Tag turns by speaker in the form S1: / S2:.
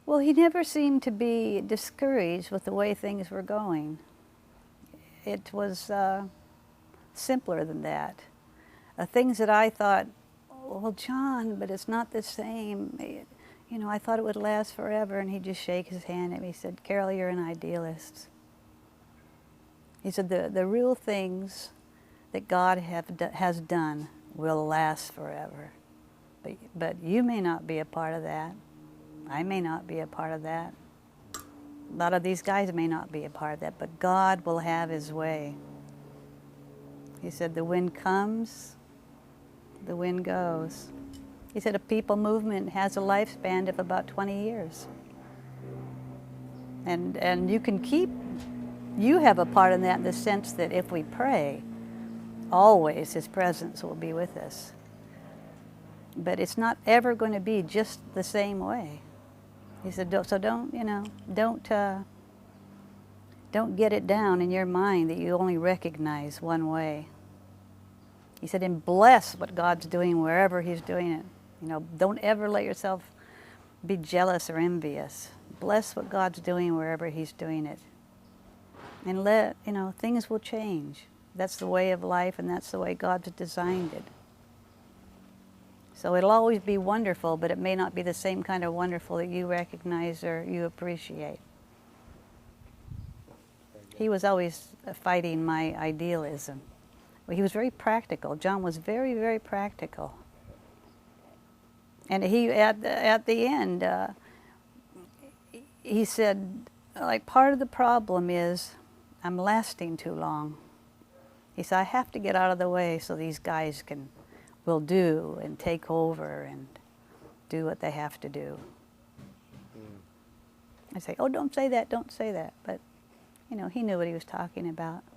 S1: Well, he never seemed to be discouraged with the way things were going. It was simpler than that. Things that I thought, well, John, but it's not the same. You know, I thought it would last forever. And he'd just shake his hand at me. He said, Carol, you're an idealist. He said, the real things that God has done will last forever. But you may not be a part of that. I may not be a part of that. A lot of these guys may not be a part of that, but God will have his way. He said, the wind comes, the wind goes. He said, a people movement has a lifespan of about 20 years. And you have a part in that in the sense that if we pray, always his presence will be with us. But it's not ever going to be just the same way. He said, so don't get it down in your mind that you only recognize one way. He said, and bless what God's doing wherever he's doing it. You know, don't ever let yourself be jealous or envious. Bless what God's doing wherever he's doing it. And things will change. That's the way of life, and that's the way God's designed it. So it'll always be wonderful, but it may not be the same kind of wonderful that you recognize or you appreciate. He was always fighting my idealism. Well, he was very practical. John was very, very practical. And he, at the end, he said, like, part of the problem is I'm lasting too long. He said, I have to get out of the way so these guys will do and take over and do what they have to do. I say, oh, don't say that, don't say that. But, he knew what he was talking about.